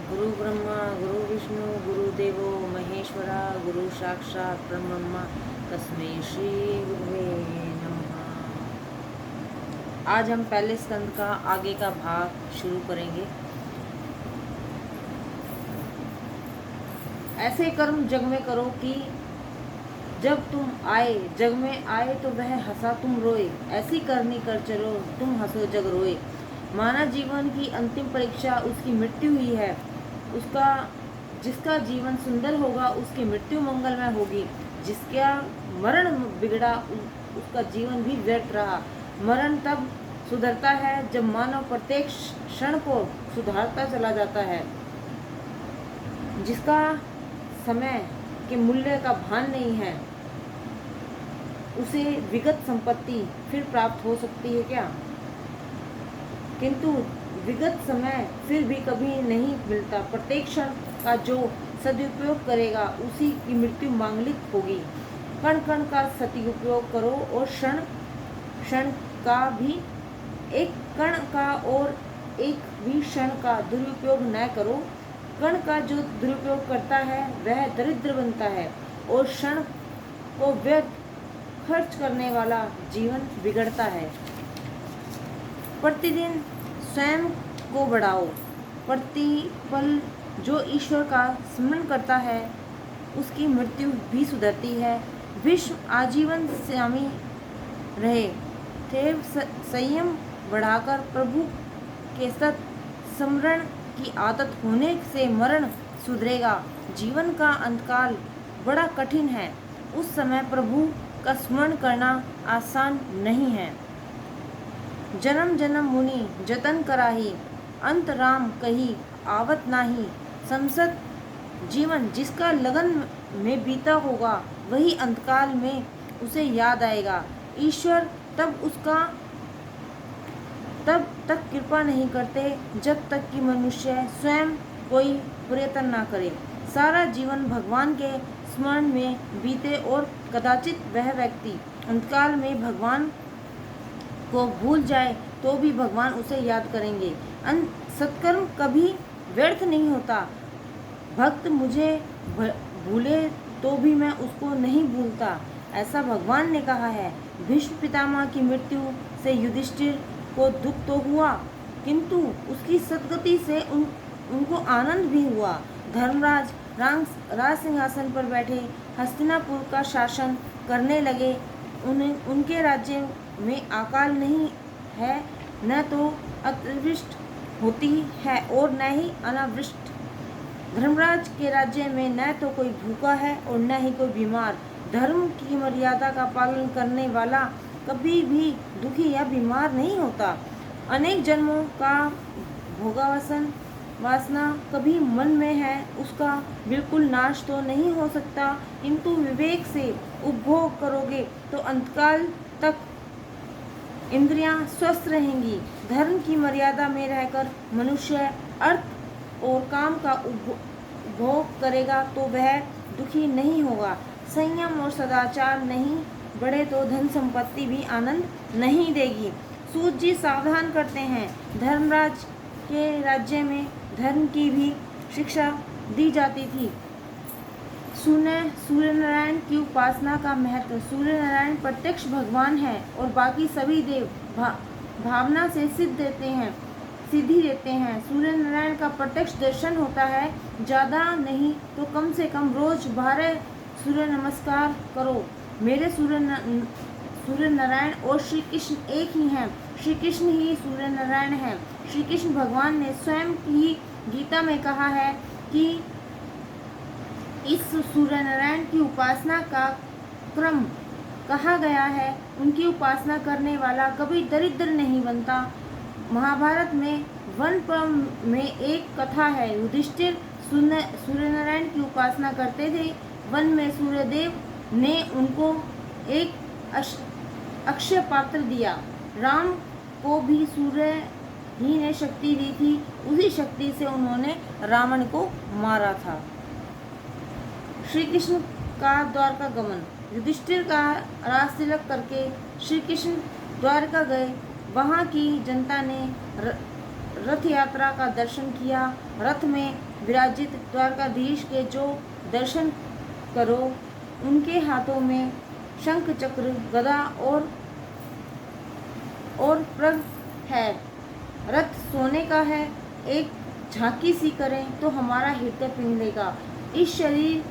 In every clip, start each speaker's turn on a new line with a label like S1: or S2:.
S1: गुरु ब्रह्मा गुरु विष्णु गुरुदेवो महेश्वरा गुरु साक्षात ब्रह्म तस्मै श्री गुरुवे नमः। आज हम पहले स्कंद का आगे का भाग शुरू करेंगे। ऐसे कर्म जग में करो कि जब तुम आए जग में आए तो वह हंसा तुम रोए, ऐसी करनी कर चलो तुम हंसो जग रोए। मानव जीवन की अंतिम परीक्षा उसकी मृत्यु ही है। उसका जिसका जीवन सुंदर होगा उसकी मृत्यु मंगलमय होगी। जिसका मरण बिगड़ा उसका जीवन भी व्यर्थ रहा। मरण तब सुधरता है जब मानव प्रत्येक क्षण को सुधारता चला जाता है। जिसका समय के मूल्य का भान नहीं है उसे विगत संपत्ति फिर प्राप्त हो सकती है क्या? किंतु विगत समय फिर भी कभी नहीं मिलता। प्रत्येक क्षण का जो सदुपयोग करेगा उसी की मृत्यु मांगलिक होगी। कण कण का सदुपयोग करो और क्षण क्षण का भी एक कण का और एक भी क्षण का दुरुपयोग न करो। कण का जो दुरुपयोग करता है वह दरिद्र बनता है और क्षण को व्यर्थ खर्च करने वाला जीवन बिगड़ता है। प्रतिदिन स्वयं को बढ़ाओ। प्रतिपल जो ईश्वर का स्मरण करता है उसकी मृत्यु भी सुधरती है। विश्व आजीवन स्वामी रहे थे। संयम बढ़ाकर प्रभु के सत स्मरण की आदत होने से मरण सुधरेगा। जीवन का अंतकाल बड़ा कठिन है। उस समय प्रभु का स्मरण करना आसान नहीं है। जन्म जन्म मुनि जतन कराही, अंत राम कही आवत नाही। संसद जीवन जिसका लगन में बीता होगा वही अंतकाल में उसे याद आएगा। ईश्वर तब तक कृपा नहीं करते जब तक कि मनुष्य स्वयं कोई प्रयत्न ना करे। सारा जीवन भगवान के स्मरण में बीते और कदाचित वह व्यक्ति अंतकाल में भगवान को भूल जाए तो भी भगवान उसे याद करेंगे। सत्कर्म कभी व्यर्थ नहीं होता। भक्त मुझे भूले तो भी मैं उसको नहीं भूलता, ऐसा भगवान ने कहा है। भीष्म पितामह की मृत्यु से युधिष्ठिर को दुख तो हुआ किंतु उसकी सद्गति से उनको आनंद भी हुआ। धर्मराज राज सिंहासन पर बैठे हस्तिनापुर का शासन करने लगे। उनके राज्य में अकाल नहीं है, न तो अतिवृष्टि होती है और न ही अनावृष्टि। धर्मराज के राज्य में न तो कोई भूखा है और न ही कोई बीमार। धर्म की मर्यादा का पालन करने वाला कभी भी दुखी या बीमार नहीं होता। अनेक जन्मों का वासना कभी मन में है उसका बिल्कुल नाश तो नहीं हो सकता, किंतु विवेक से उपभोग करोगे तो अंतकाल तक इंद्रियां स्वस्थ रहेंगी। धर्म की मर्यादा में रहकर मनुष्य अर्थ और काम का उपभोग करेगा तो वह दुखी नहीं होगा। संयम और सदाचार नहीं बढ़े तो धन संपत्ति भी आनंद नहीं देगी। सूत जी सावधान करते हैं, धर्मराज के राज्य में धर्म की भी शिक्षा दी जाती थी। सूर्य नारायण की उपासना का महत्व। सूर्य नारायण प्रत्यक्ष भगवान है और बाकी सभी देव भावना से सिद्धि देते हैं। सूर्य नारायण का प्रत्यक्ष दर्शन होता है। ज़्यादा नहीं तो कम से कम रोज 12 सूर्य नमस्कार करो। मेरे सूर्य नारायण और श्री कृष्ण एक ही हैं। श्री कृष्ण ही सूर्य नारायण हैं। श्री कृष्ण भगवान ने स्वयं ही गीता में कहा है कि इस सूर्य नारायण की उपासना का क्रम कहा गया है। उनकी उपासना करने वाला कभी दरिद्र नहीं बनता। महाभारत में वन पर्व में एक कथा है। युधिष्ठिर सूर्य नारायण की उपासना करते थे। वन में सूर्यदेव ने उनको एक अक्षय पात्र दिया। राम को भी सूर्य ही ने शक्ति दी थी। उसी शक्ति से उन्होंने रावण को मारा था। श्री कृष्ण का द्वारका गमन। युधिष्ठिर का राज तिलक करके श्री कृष्ण द्वारका गए। वहाँ की जनता ने रथ यात्रा का दर्शन किया। रथ में विराजित द्वारकाधीश के जो दर्शन करो, उनके हाथों में शंख चक्र गदा और प्रग है। रथ सोने का है, एक झांकी सी करें तो हमारा हृदय पिघलेगा। इस शरीर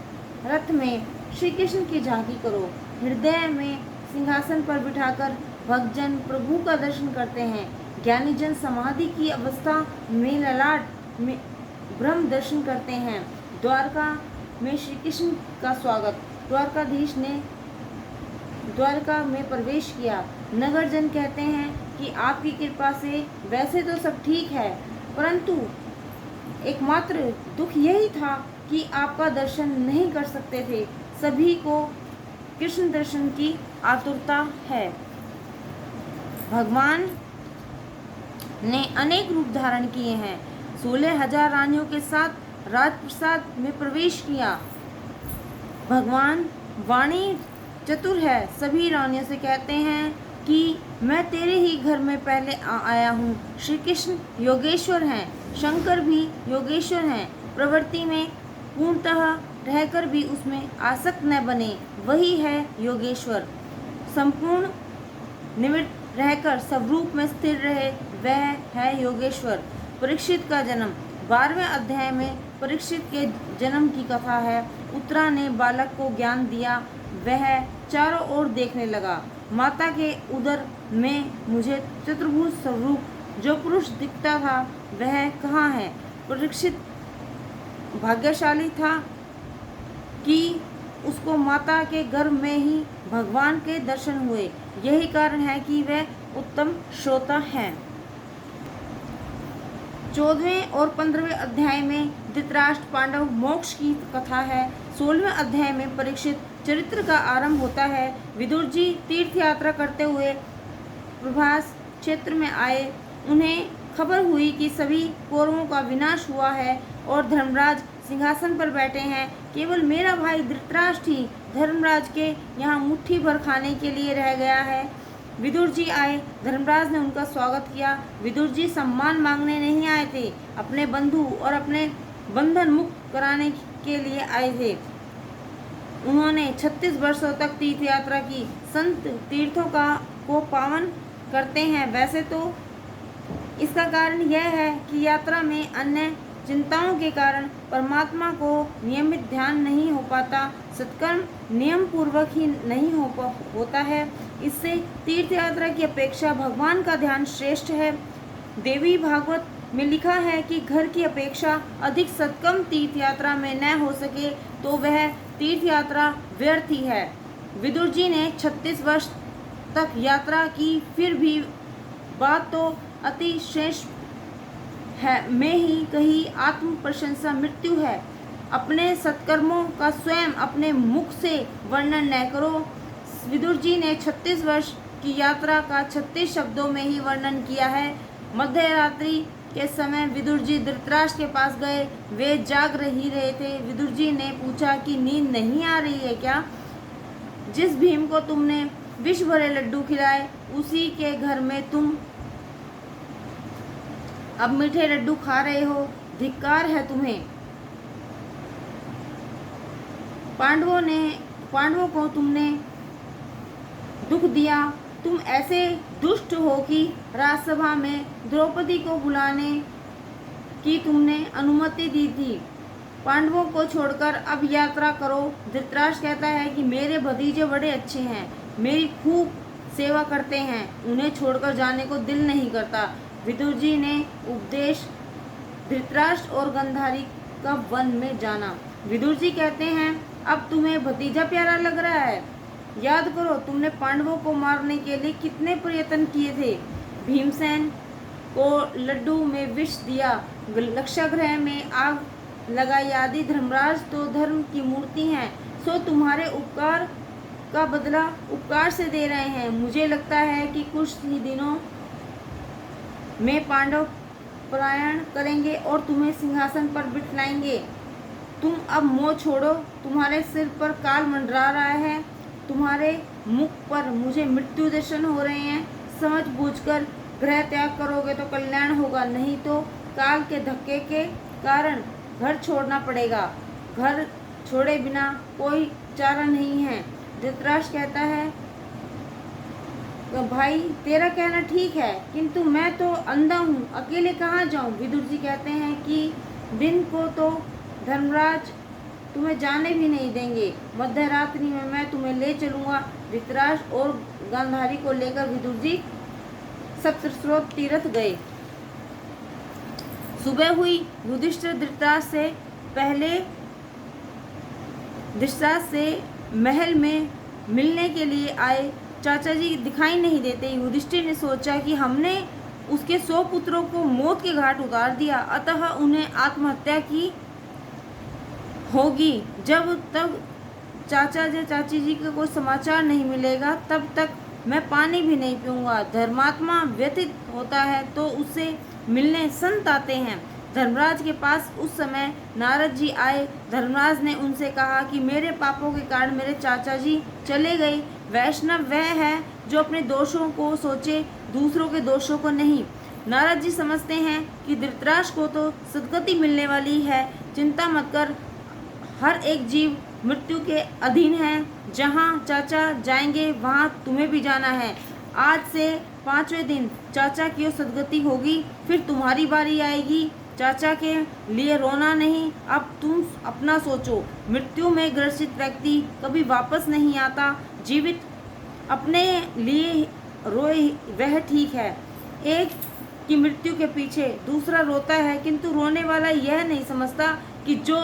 S1: रथ में श्री कृष्ण की झांकी करो। हृदय में सिंहासन पर बिठाकर भक्तजन प्रभु का दर्शन करते हैं। ज्ञानी जन समाधि की अवस्था में ललाट में ब्रह्म दर्शन करते हैं। द्वारका में श्री कृष्ण का स्वागत। द्वारकाधीश ने द्वारका में प्रवेश किया। नगर जन कहते हैं कि आपकी कृपा से वैसे तो सब ठीक है, परंतु एकमात्र दुख यही था कि आपका दर्शन नहीं कर सकते थे। सभी को कृष्ण दर्शन की आतुरता है। भगवान ने अनेक रूप धारण किए हैं। 16,000 रानियों के साथ राजप्रसाद में प्रवेश किया। भगवान वाणी चतुर है। सभी रानियों से कहते हैं कि मैं तेरे ही घर में पहले आया हूँ। श्री कृष्ण योगेश्वर हैं, शंकर भी योगेश्वर हैं। प्रवृत्ति में पूर्णतः रहकर भी उसमें आसक्त न बने, वही है योगेश्वर। संपूर्ण निवृत्त रहकर स्वरूप में स्थिर रहे, वह है योगेश्वर। परीक्षित का जन्म। 12वें अध्याय में परीक्षित के जन्म की कथा है। उत्तरा ने बालक को ज्ञान दिया। वह चारों ओर देखने लगा। माता के उदर में मुझे चतुर्भुज स्वरूप जो पुरुष दिखता था, वह कहाँ है? परीक्षित भाग्यशाली था कि उसको माता के गर्भ में ही भगवान के दर्शन हुए। यही कारण है कि वह उत्तम श्रोता हैं। 14वें और 15वें अध्याय में धृतराष्ट्र पांडव मोक्ष की कथा है। 16वें अध्याय में परीक्षित चरित्र का आरंभ होता है। विदुर जी तीर्थ यात्रा करते हुए प्रभास क्षेत्र में आए। उन्हें खबर हुई कि सभी कौरवों का विनाश हुआ है और धर्मराज सिंहासन पर बैठे हैं। केवल मेरा भाई धृतराष्ट्र ही धर्मराज के यहाँ मुट्ठी भर खाने के लिए रह गया है। विदुर जी आए। धर्मराज ने उनका स्वागत किया। विदुर जी सम्मान मांगने नहीं आए थे, अपने बंधु और अपने बंधन मुक्त कराने के लिए आए थे। उन्होंने 36 वर्षों तक तीर्थ यात्रा की। संत तीर्थों को पावन करते हैं। वैसे तो इसका कारण यह है कि यात्रा में अन्य चिंताओं के कारण परमात्मा को नियमित ध्यान नहीं हो पाता। सत्कर्म नियम पूर्वक ही नहीं होता है। इससे तीर्थ यात्रा की अपेक्षा भगवान का ध्यान श्रेष्ठ है। देवी भागवत में लिखा है कि घर की अपेक्षा अधिक सत्कर्म तीर्थ यात्रा में न हो सके तो वह तीर्थ यात्रा व्यर्थ ही है। विदुर जी ने 36 वर्ष तक यात्रा की, फिर भी बात तो अति श्रेष्ठ है में ही कही आत्म प्रशंसा मृत्यु है। अपने सत्कर्मों का स्वयं अपने मुख से वर्णन न करो। विदुर जी ने 36 वर्ष की यात्रा का 36 शब्दों में ही वर्णन किया है। मध्य रात्रि के समय विदुर जी धृतराष्ट्र के पास गए। वे जाग रहे थे। विदुर जी ने पूछा कि नींद नहीं आ रही है क्या? जिस भीम को तुमने विष भरे लड्डू खिलाए, उसी के घर में तुम अब मीठे लड्डू खा रहे हो। धिक्कार है तुम्हें। पांडवों को तुमने दुख दिया। तुम ऐसे दुष्ट हो कि राजसभा में द्रौपदी को बुलाने की तुमने अनुमति दी थी। पांडवों को छोड़कर अब यात्रा करो। धृतराष्ट्र कहता है कि मेरे भतीजे बड़े अच्छे हैं, मेरी खूब सेवा करते हैं, उन्हें छोड़कर जाने को दिल नहीं करता। विदुर जी ने उपदेश धृतराष्ट्र और गांधारी का वन में जाना। विदुर जी कहते हैं, अब तुम्हें भतीजा प्यारा लग रहा है? याद करो, तुमने पांडवों को मारने के लिए कितने प्रयत्न किए थे। भीमसेन को लड्डू में विष दिया, लक्षागृह में आग लगाई आदि। धर्मराज तो धर्म की मूर्ति हैं, सो तुम्हारे उपकार का बदला उपकार से दे रहे हैं। मुझे लगता है कि कुछ ही दिनों में पांडव पलायन करेंगे और तुम्हें सिंहासन पर बिठाएंगे। तुम अब मोह छोड़ो। तुम्हारे सिर पर काल मंडरा रहा है, तुम्हारे मुख पर मुझे मृत्यु दर्शन हो रहे हैं। समझ बूझकर गृह त्याग करोगे तो कल्याण होगा, नहीं तो काल के धक्के के कारण घर छोड़ना पड़ेगा। घर छोड़े बिना कोई चारा नहीं है। धृतराष्ट्र कहता है, भाई तेरा कहना ठीक है, किंतु मैं तो अंधा हूँ, अकेले कहाँ जाऊँ। विदुर जी कहते हैं कि दिन को तो धर्मराज तुम्हें जाने भी नहीं देंगे, मध्य रात्रि में मैं तुम्हें ले चलूँगा। धृतराष्ट्र और गांधारी को लेकर विदुर जी सप्तस्रोत तीर्थ गए। सुबह हुई। युधिष्ठिर धृतराष्ट्र से महल में मिलने के लिए आए। चाचा जी दिखाई नहीं देते। युधिष्ठिर ने सोचा कि हमने उसके 100 पुत्रों को मौत के घाट उतार दिया, अतः उन्हें आत्महत्या की होगी। जब तक चाची जी का कोई समाचार नहीं मिलेगा तब तक मैं पानी भी नहीं पीऊंगा। धर्मात्मा व्यथित होता है तो उससे मिलने संत आते हैं। धर्मराज के पास उस समय नारद जी आए। धर्मराज ने उनसे कहा कि मेरे पापों के कारण मेरे चाचा जी चले गए। वैष्णव वह है जो अपने दोषों को सोचे, दूसरों के दोषों को नहीं। नारद जी समझते हैं कि धृतराष्ट्र को तो सद्गति मिलने वाली है, चिंता मत कर, हर एक जीव मृत्यु के अधीन है। जहाँ चाचा जाएंगे वहाँ तुम्हें भी जाना है। आज से 5वें दिन चाचा की सद्गति होगी, फिर तुम्हारी बारी आएगी। चाचा के लिए रोना नहीं, अब तुम अपना सोचो। मृत्यु में ग्रसित व्यक्ति कभी वापस नहीं आता। जीवित अपने लिए रोए वह ठीक है। एक की मृत्यु के पीछे दूसरा रोता है, किंतु रोने वाला यह नहीं समझता कि जो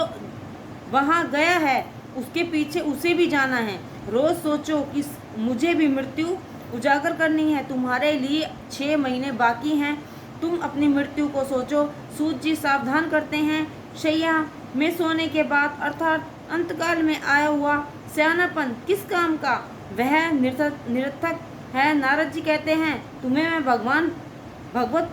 S1: वहाँ गया है उसके पीछे उसे भी जाना है। रोज सोचो कि मुझे भी मृत्यु उजागर करनी है। तुम्हारे लिए 6 महीने बाकी हैं, तुम अपनी मृत्यु को सोचो। सूत जी सावधान करते हैं। शैया में सोने के बाद अर्थात अंतकाल में आया हुआ सियानापन किस काम का, वह निरर्थक है। नारद जी कहते हैं, तुम्हें मैं भगवत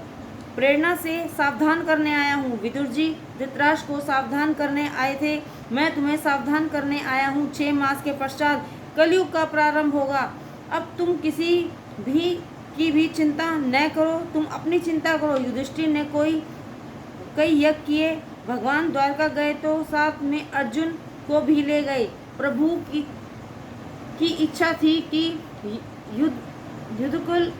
S1: प्रेरणा से सावधान करने आया हूँ। विदुर जी धृतराष्ट्र को सावधान करने आए थे, मैं तुम्हें सावधान करने आया हूँ। 6 मास के पश्चात कलयुग का प्रारंभ होगा। अब तुम किसी की भी चिंता न करो, तुम अपनी चिंता करो। युधिष्ठिर ने कई यज्ञ किए। भगवान द्वारका गए तो साथ में अर्जुन को भी ले गए। प्रभु की इच्छा थी कि युद्धकुल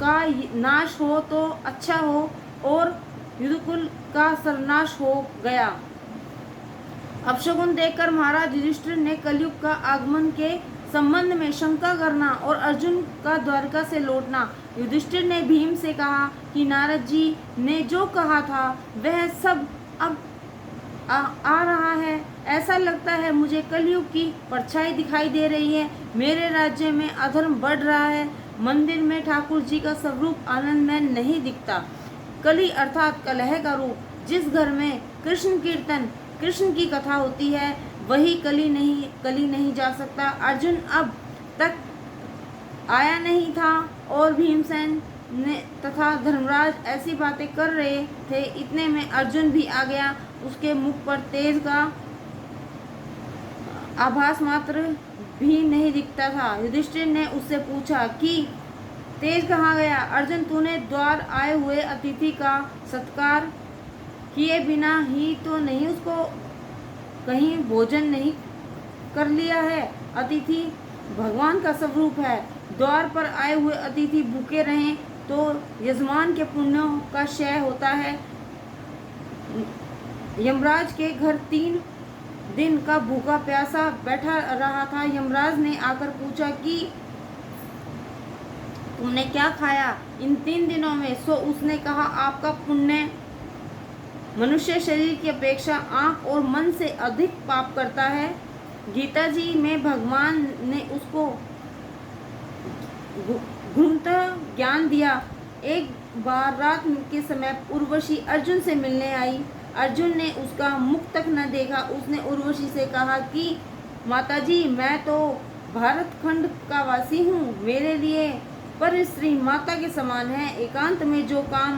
S1: का नाश हो तो अच्छा हो, और युद्धकुल का सर्वनाश हो गया। अपशकुन देखकर महाराज युधिष्ठिर ने कलयुग का आगमन के संबंध में शंका करना और अर्जुन का द्वारका से लौटना। युधिष्ठिर ने भीम से कहा कि नारद जी ने जो कहा था वह सब अब आ रहा है। ऐसा लगता है मुझे कलयुग की परछाई दिखाई दे रही है। मेरे राज्य में अधर्म बढ़ रहा है। मंदिर में ठाकुर जी का स्वरूप आनंद में नहीं दिखता। कली अर्थात कलह का रूप। जिस घर में कृष्ण कीर्तन, कृष्ण की कथा होती है, वही कली नहीं जा सकता। अर्जुन अब तक आया नहीं था और भीमसेन ने तथा धर्मराज ऐसी बातें कर रहे थे। इतने में अर्जुन भी आ गया। उसके मुख पर तेज का आभास मात्र भी नहीं दिखता था। युधिष्ठिर ने उससे पूछा कि तेज कहाँ गया? अर्जुन, तूने द्वार आए हुए अतिथि का सत्कार किए बिना ही तो नहीं उसको कहीं भोजन नहीं कर लिया है? अतिथि भगवान का स्वरूप है। द्वार पर आए हुए अतिथि भूखे रहें तो यजमान के पुण्यों का क्षय होता है। यमराज के घर 3 दिन का भूखा प्यासा बैठा रहा था। यमराज ने आकर पूछा कि तुमने क्या खाया इन 3 दिनों में? सो उसने कहा, आपका पुण्य मनुष्य शरीर की अपेक्षा आँख और मन से अधिक पाप करता है। गीता जी में भगवान ने उसको घूमता ज्ञान दिया। एक बार रात के समय उर्वशी अर्जुन से मिलने आई। अर्जुन ने उसका मुख तक न देखा। उसने उर्वशी से कहा कि माताजी, मैं तो भारत खंड का वासी हूँ, मेरे लिए पर स्त्री माता के समान है। एकांत में जो काम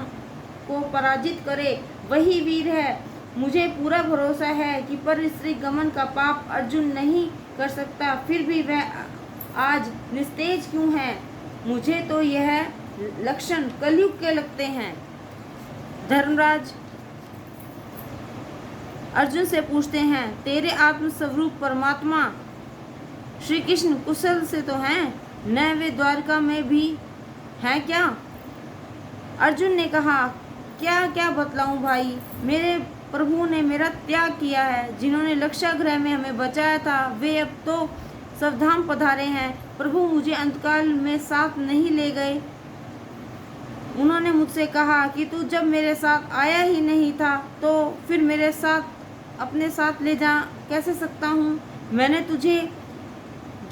S1: को पराजित करे वही वीर है। मुझे पूरा भरोसा है कि पर स्त्री गमन का पाप अर्जुन नहीं कर सकता। फिर भी वह आज निस्तेज क्यों है? मुझे तो यह लक्षण कलयुग के लगते हैं। धर्मराज अर्जुन से पूछते हैं, तेरे आत्मस्वरूप परमात्मा श्री कृष्ण कुशल से तो हैं, न वे द्वारका में भी हैं क्या? अर्जुन ने कहा, क्या क्या बतलाऊं भाई, मेरे प्रभु ने मेरा त्याग किया है। जिन्होंने लक्षागृह में हमें बचाया था वे अब तो स्वधाम पधारे हैं। प्रभु मुझे अंतकाल में साथ नहीं ले गए। उन्होंने मुझसे कहा कि तू जब मेरे साथ आया ही नहीं था तो फिर मेरे साथ अपने साथ ले जा कैसे सकता हूँ। मैंने तुझे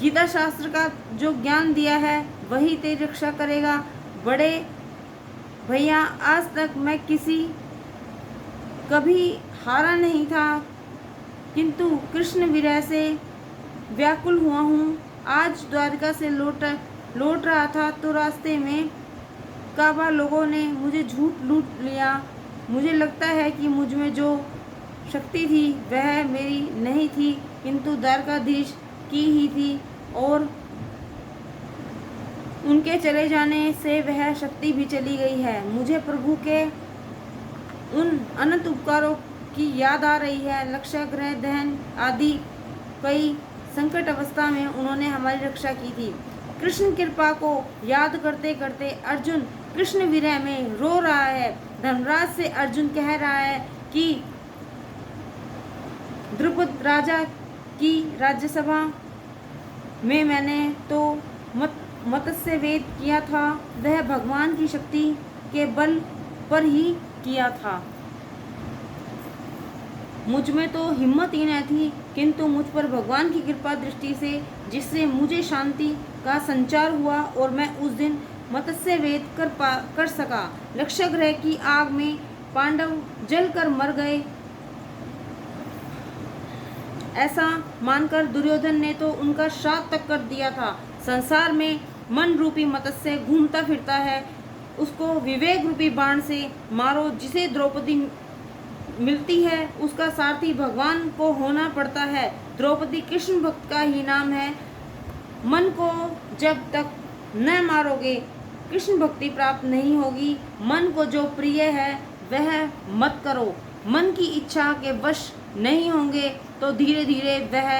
S1: गीता शास्त्र का जो ज्ञान दिया है वही तेरी रक्षा करेगा। बड़े भैया, आज तक मैं कभी हारा नहीं था, किंतु कृष्ण विरह से व्याकुल हुआ हूँ। आज द्वारका से लौट रहा था तो रास्ते में काबा लोगों ने मुझे झूठ लूट लिया। मुझे लगता है कि मुझ में जो शक्ति थी वह मेरी नहीं थी, किंतु द्वारकाधीश की ही थी, और उनके चले जाने से वह शक्ति भी चली गई है। मुझे प्रभु के उन अनंत उपकारों की याद आ रही है। लक्षागृह दहन आदि कई संकट अवस्था में उन्होंने हमारी रक्षा की थी। कृष्ण कृपा को याद करते करते अर्जुन कृष्ण विरह में रो रहा है। धर्मराज से अर्जुन कह रहा है कि द्रुपद राजा की राज्यसभा में मैंने तो मत्स्य वेद किया था, वह भगवान की शक्ति के बल पर ही किया था। मुझ में तो हिम्मत ही न थी, किंतु मुझ पर भगवान की कृपा दृष्टि से जिससे मुझे शांति का संचार हुआ और मैं उस दिन मत्स्य वेद कर सका। लक्षागृह की आग में पांडव जलकर मर गए, ऐसा मानकर दुर्योधन ने तो उनका श्राद्ध तक कर दिया था। संसार में मन रूपी मत्स्य घूमता फिरता है, उसको विवेक रूपी बाण से मारो। जिसे द्रौपदी मिलती है उसका सारथी भगवान को होना पड़ता है। द्रौपदी कृष्ण भक्त का ही नाम है। मन को जब तक न मारोगे कृष्ण भक्ति प्राप्त नहीं होगी। मन को जो प्रिय है वह मत करो। मन की इच्छा के वश नहीं होंगे तो धीरे धीरे वह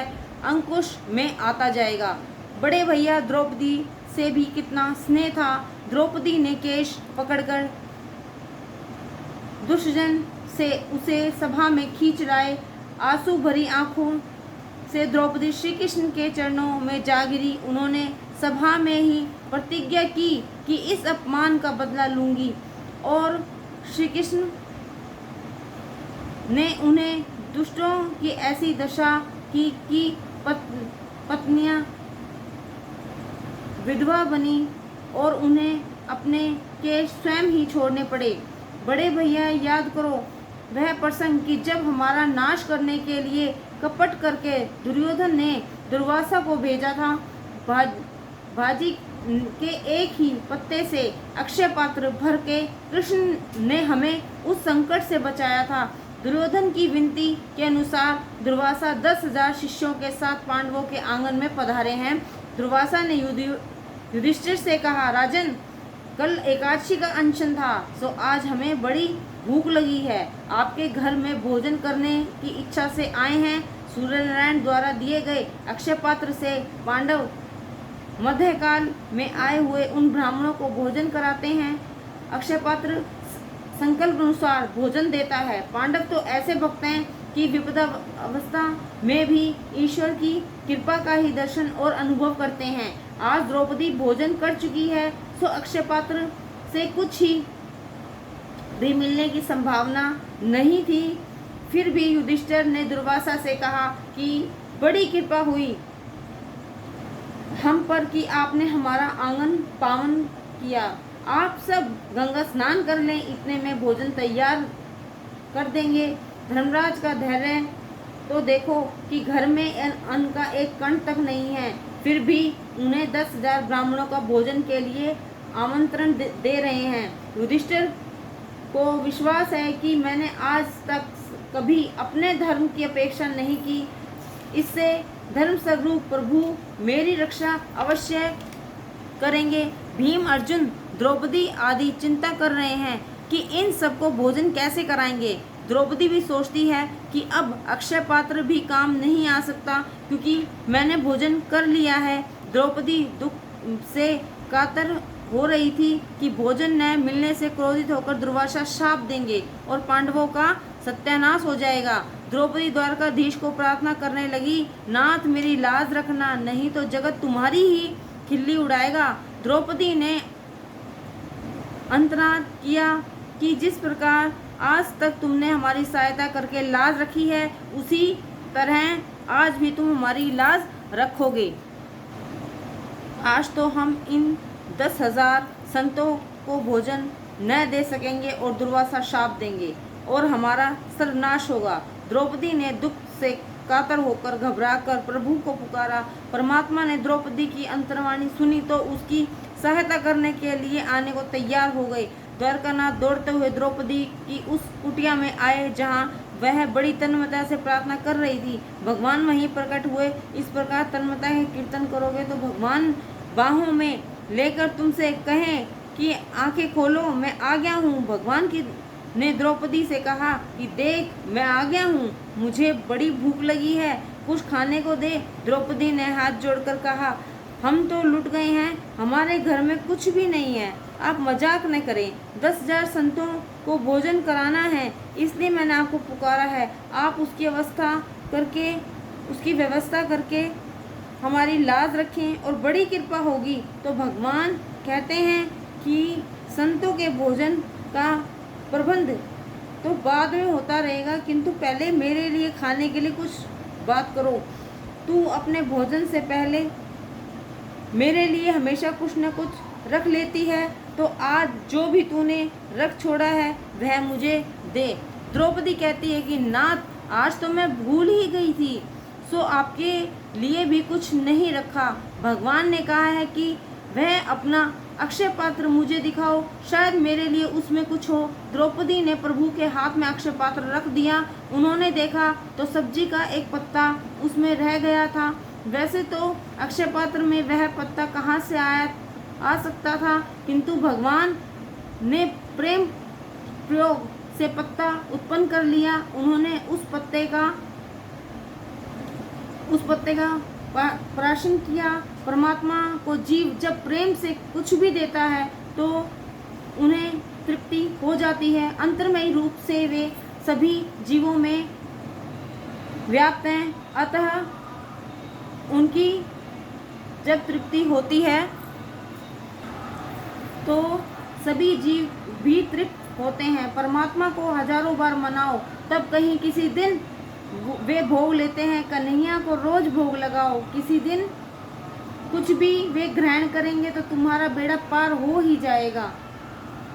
S1: अंकुश में आता जाएगा। बड़े भैया द्रौपदी से भी कितना स्नेह था। द्रौपदी ने केश पकड़कर दुष्टजन से उसे सभा में खींच लाए। आंसू भरी आंखों से द्रौपदी श्री कृष्ण के चरणों में जा गिरी। उन्होंने सभा में ही प्रतिज्ञा की कि इस अपमान का बदला लूंगी, और श्री कृष्ण ने उन्हें दुष्टों की ऐसी दशा की कि पत्नियां विधवा बनी और उन्हें अपने केश स्वयं ही छोड़ने पड़े। बड़े भैया, याद करो वह प्रसंग कि जब हमारा नाश करने के लिए कपट करके दुर्योधन ने दुर्वासा को भेजा था। भाजी के एक ही पत्ते से अक्षय पात्र भर के कृष्ण ने हमें उस संकट से बचाया था। दुर्योधन की विनती के अनुसार दुर्वासा 10,000 शिष्यों के साथ पांडवों के आंगन में पधारे हैं। दुर्वासा ने युधिष्ठिर से कहा, राजन, कल एकादशी का अनशन था, सो आज हमें बड़ी भूख लगी है। आपके घर में भोजन करने की इच्छा से आए हैं। सूर्य नारायण द्वारा दिए गए अक्षय पात्र से पांडव मध्यकाल में आए हुए उन ब्राह्मणों को भोजन कराते हैं। अक्षय पात्र संकल्प अनुसार भोजन देता है। पांडव तो ऐसे भक्त हैं कि विपदा अवस्था में भी ईश्वर की कृपा का ही दर्शन और अनुभव करते हैं। आज द्रौपदी भोजन कर चुकी है, सो अक्षय पात्र से कुछ ही भी मिलने की संभावना नहीं थी। फिर भी युधिष्ठिर ने दुर्वासा से कहा कि बड़ी कृपा हुई हम पर कि आपने हमारा आंगन पावन किया। आप सब गंगा स्नान कर लें, इतने में भोजन तैयार कर देंगे। धर्मराज का धैर्य तो देखो कि घर में अन्न का एक कण तक नहीं है, फिर भी उन्हें 10,000 ब्राह्मणों का भोजन के लिए आमंत्रण दे रहे हैं। युधिष्ठिर को विश्वास है कि मैंने आज तक कभी अपने धर्म की अपेक्षा नहीं की। इससे धर्म स्वरूप प्रभु मेरी रक्षा अवश्य करेंगे। भीम, अर्जुन, द्रौपदी आदि चिंता कर रहे हैं कि इन सबको भोजन कैसे कराएंगे। द्रौपदी भी सोचती है कि अब अक्षय पात्र भी काम नहीं आ सकता, क्योंकि मैंने भोजन कर लिया है। द्रौपदी दुख से कातर हो रही थी कि भोजन न मिलने से क्रोधित होकर दुर्वासा शाप देंगे और पांडवों का सत्यानाश हो जाएगा। द्रौपदी द्वारकाधीश को प्रार्थना करने लगी, नाथ मेरी लाज रखना, नहीं तो जगत तुम्हारी ही खिल्ली उड़ाएगा। द्रौपदी ने अंतराध किया कि जिस प्रकार आज तक तुमने हमारी सहायता करके लाज रखी है, उसी तरह आज भी तुम हमारी लाज रखोगे। आज तो हम इन 10,000 संतों को भोजन न दे सकेंगे और दुर्वासा शाप देंगे और हमारा सर्वनाश होगा। द्रौपदी ने दुख से कातर होकर घबराकर प्रभु को पुकारा। परमात्मा ने द्रौपदी की अंतर्वाणी सुनी तो उसकी सहायता करने के लिए आने को तैयार हो गए। द्वारकानाथ दौड़ते हुए द्रौपदी की उस कुटिया में आए जहाँ वह बड़ी तन्मयता से प्रार्थना कर रही थी। भगवान वहीं प्रकट हुए। इस प्रकार तन्मयता के कीर्तन करोगे तो भगवान बाहों में लेकर तुमसे कहें कि आंखें खोलो, मैं आ गया हूँ। भगवान की ने द्रौपदी से कहा कि देख मैं आ गया हूँ, मुझे बड़ी भूख लगी है, कुछ खाने को दे। द्रौपदी ने हाथ जोड़कर कहा, हम तो लुट गए हैं, हमारे घर में कुछ भी नहीं है, आप मजाक न करें। 10,000 संतों को भोजन कराना है, इसलिए मैंने आपको पुकारा है। आप उसकी व्यवस्था करके हमारी लाज रखें और बड़ी कृपा होगी। तो भगवान कहते हैं कि संतों के भोजन का प्रबंध तो बाद में होता रहेगा, किंतु पहले मेरे लिए खाने के लिए कुछ बात करो। तू अपने भोजन से पहले मेरे लिए हमेशा कुछ न कुछ रख लेती है, तो आज जो भी तूने रख छोड़ा है वह मुझे दे। द्रौपदी कहती है कि नाथ आज तो मैं भूल ही गई थी, सो आपके लिए भी कुछ नहीं रखा। भगवान ने कहा है कि वह अपना अक्षय पात्र मुझे दिखाओ, शायद मेरे लिए उसमें कुछ हो। द्रौपदी ने प्रभु के हाथ में अक्षय पात्र रख दिया। उन्होंने देखा तो सब्जी का एक पत्ता उसमें रह गया था। वैसे तो अक्षय पात्र में वह पत्ता कहाँ से आ सकता था, किंतु भगवान ने प्रेम प्रयोग से पत्ता उत्पन्न कर लिया। उन्होंने उस पत्ते का प्राशन किया। परमात्मा को जीव जब प्रेम से कुछ भी देता है तो उन्हें तृप्ति हो जाती है। अंतर्मयी रूप से वे सभी जीवों में व्याप्त हैं, अतः उनकी जब तृप्ति होती है तो सभी जीव भी तृप्त होते हैं। परमात्मा को हजारों बार मनाओ, तब कहीं किसी दिन वे भोग लेते हैं। कन्हैया को रोज भोग लगाओ, किसी दिन कुछ भी वे ग्रहण करेंगे तो तुम्हारा बेड़ा पार हो ही जाएगा।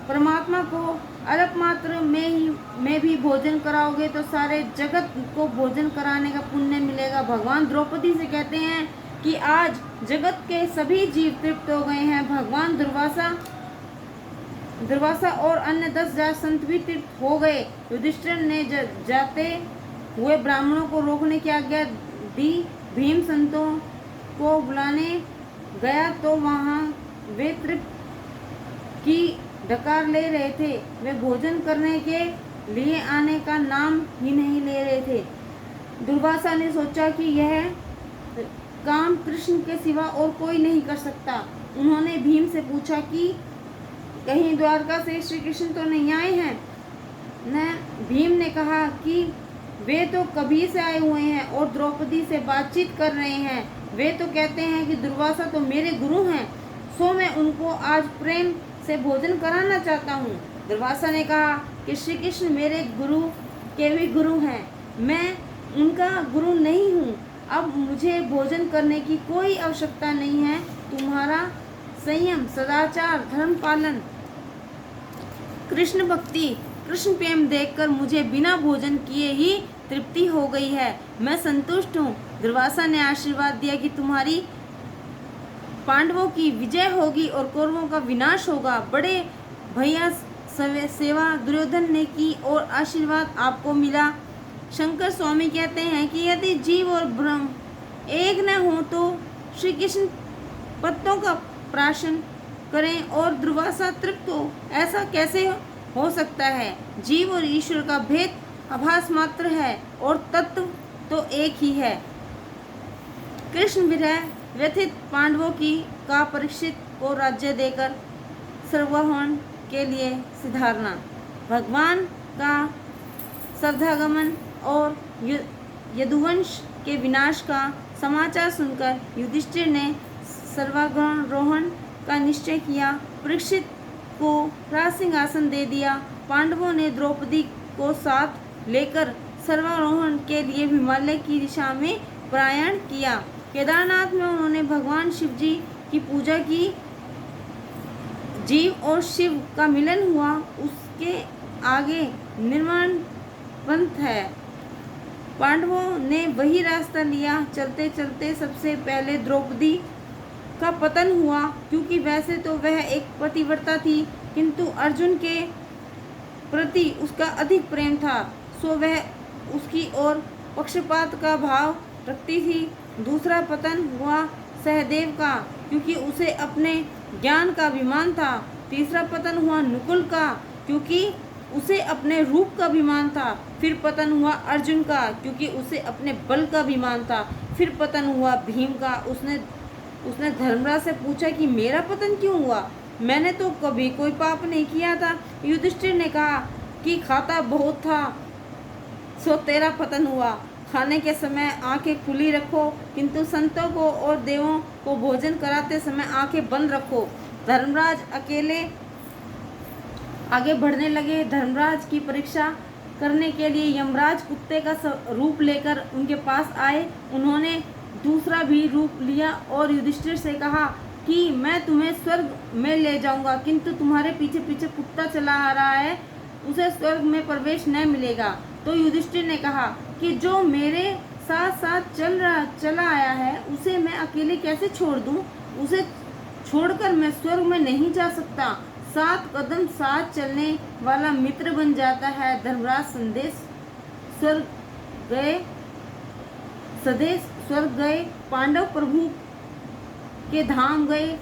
S1: परमात्मा को अल्प मात्र में भी भोजन कराओगे तो सारे जगत को भोजन कराने का पुण्य मिलेगा। भगवान द्रौपदी से कहते हैं कि आज जगत के सभी जीव तृप्त हो गए हैं। भगवान दुर्वासा और अन्य 10,000 संत भी तृप्त हो गए। युधिष्ठिर ने जाते हुए ब्राह्मणों को रोकने की आज्ञा दी। भीम संतों को बुलाने गया तो वहाँ वे तृप्त की डकार ले रहे थे। वे भोजन करने के लिए आने का नाम ही नहीं ले रहे थे। दुर्वासा ने सोचा कि यह काम कृष्ण के सिवा और कोई नहीं कर सकता। उन्होंने भीम से पूछा कि कहीं द्वारका से श्री कृष्ण तो नहीं आए हैं? भीम ने कहा कि वे तो कभी से आए हुए हैं और द्रौपदी से बातचीत कर रहे हैं। वे तो कहते हैं कि दुर्वासा तो मेरे गुरु हैं, सो मैं उनको आज प्रेम से भोजन कराना चाहता हूँ। दुर्वासा ने कहा कि श्री कृष्ण मेरे गुरु के भी गुरु हैं, मैं उनका गुरु नहीं हूँ। अब मुझे भोजन करने की कोई आवश्यकता नहीं है। तुम्हारा संयम, सदाचार, धर्म पालन, कृष्ण भक्ति, कृष्ण प्रेम देखकर मुझे बिना भोजन किए ही तृप्ति हो गई है। मैं संतुष्ट हूँ। दुर्वासा ने आशीर्वाद दिया कि तुम्हारी पांडवों की विजय होगी और कौरवों का विनाश होगा। बड़े भैया सेवा दुर्योधन ने की और आशीर्वाद आपको मिला। शंकर स्वामी कहते हैं कि यदि जीव और ब्रह्म एक न हो तो श्री कृष्ण पत्तों का प्राशन करें और दुर्वासा तृप्त हो, ऐसा कैसे हो सकता है? जीव और ईश्वर का भेद आभास मात्र है और तत्व तो एक ही है। कृष्ण विरह व्यथित पांडवों का परीक्षित को राज्य देकर सर्वारोहण के लिए सिधारना। भगवान का श्रद्धागमन और यदुवंश के विनाश का समाचार सुनकर युधिष्ठिर ने सर्वारोहण का निश्चय किया। परीक्षित को राजसिंहासन दे दिया। पांडवों ने द्रौपदी को साथ लेकर सर्वारोहण के लिए हिमालय की दिशा में प्रयाण किया। केदारनाथ में उन्होंने भगवान शिव जी की पूजा की। जीव और शिव का मिलन हुआ, उसके आगे निर्माण पंथ है। पांडवों ने वही रास्ता लिया। चलते चलते सबसे पहले द्रौपदी का पतन हुआ, क्योंकि वैसे तो वह एक पतिव्रता थी, किंतु अर्जुन के प्रति उसका अधिक प्रेम था, सो वह उसकी ओर पक्षपात का भाव रखती थी। दूसरा पतन हुआ सहदेव का, क्योंकि उसे अपने ज्ञान का अभिमान था। तीसरा पतन हुआ नकुल का, क्योंकि उसे अपने रूप का अभिमान था। फिर पतन हुआ अर्जुन का, क्योंकि उसे अपने बल का अभिमान था। फिर पतन हुआ भीम का। उसने धर्मराज से पूछा कि मेरा पतन क्यों हुआ? मैंने तो कभी कोई पाप नहीं किया था। युधिष्ठिर ने कहा कि खाता बहुत था, सो तेरा पतन हुआ। खाने के समय आंखें खुली रखो, किंतु संतों को और देवों को भोजन कराते समय आंखें बंद रखो। धर्मराज अकेले आगे बढ़ने लगे। धर्मराज की परीक्षा करने के लिए यमराज कुत्ते का रूप लेकर उनके पास आए। उन्होंने दूसरा भी रूप लिया और युधिष्ठिर से कहा कि मैं तुम्हें स्वर्ग में ले जाऊंगा, किंतु तुम्हारे पीछे पीछे कुत्ता चला आ रहा है, उसे स्वर्ग में प्रवेश नहीं मिलेगा। तो युधिष्ठिर ने कहा कि जो मेरे साथ साथ चला आया है, उसे मैं अकेले कैसे छोड़ दूं? उसे छोड़कर मैं स्वर्ग में नहीं जा सकता। 7 कदम साथ चलने वाला मित्र बन जाता है। धर्मराज सदेश स्वर्ग गए। पांडव प्रभु के धाम गए।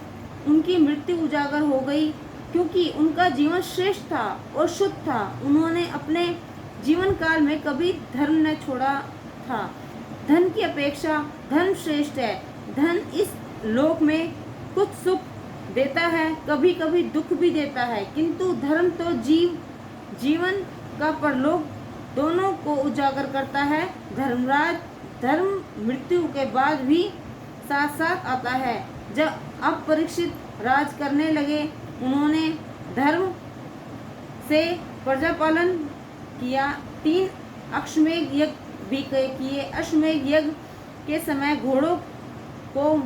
S1: उनकी मृत्यु उजागर हो गई, क्योंकि उनका जीवन श्रेष्ठ था और शुद्ध था। उन्होंने अपने जीवन काल में कभी धर्म न छोड़ा था। धन की अपेक्षा धर्म श्रेष्ठ है। धन इस लोक में कुछ सुख देता है, कभी कभी दुख भी देता है, किंतु धर्म तो जीवन का परलोक दोनों को उजागर करता है। धर्म मृत्यु के बाद भी साथ साथ आता है। जब अब परीक्षित राज करने लगे, उन्होंने धर्म से प्रजापालन किया। 3 अश्वमेध यज्ञ भी किए। अश्वमेध यज्ञ के समय घोड़ों को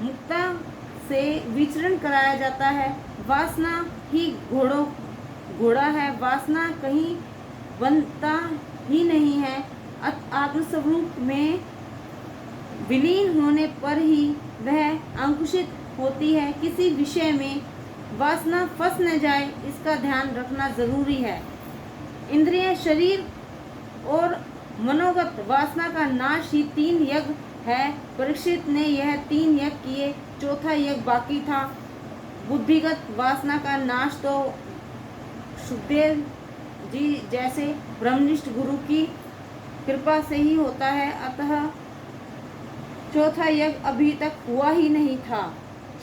S1: मुक्ता से विचरण कराया जाता है। वासना ही घोड़ा है। वासना कहीं बनता ही नहीं है। आत्मस्वरूप में विलीन होने पर ही वह अंकुशित होती है। किसी विषय में वासना फंस न जाए, इसका ध्यान रखना जरूरी है। इंद्रिय, शरीर और मनोगत वासना का नाश ही 3 यज्ञ है। परीक्षित ने यह 3 यज्ञ किए, 4था यज्ञ बाकी था। बुद्धिगत वासना का नाश तो सुखदेव जी जैसे ब्रह्मनिष्ठ गुरु की कृपा से ही होता है, अतः 4था यज्ञ अभी तक हुआ ही नहीं था।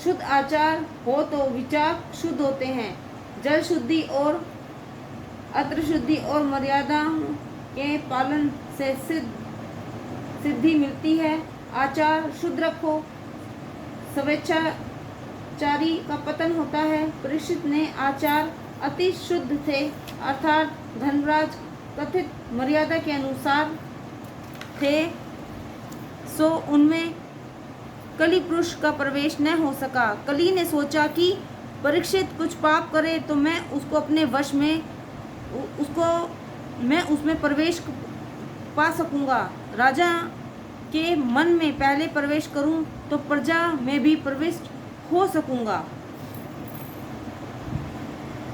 S1: शुद्ध आचार हो तो विचार शुद्ध होते हैं। जल शुद्धि और अत्र शुद्धि और मर्यादाओं के पालन से सिद्धि मिलती है। आचार शुद्ध रखो, स्वेच्छाचारी का पतन होता है। परीक्षित ने आचार अति शुद्ध थे, अर्थात धर्मराज कथित मर्यादा के अनुसार थे, सो उनमें कली पुरुष का प्रवेश न हो सका। कली ने सोचा कि परीक्षित कुछ पाप करे तो मैं उसमें प्रवेश पा सकूंगा। राजा के मन में पहले प्रवेश करूं तो प्रजा में भी प्रविष्ट हो सकूंगा।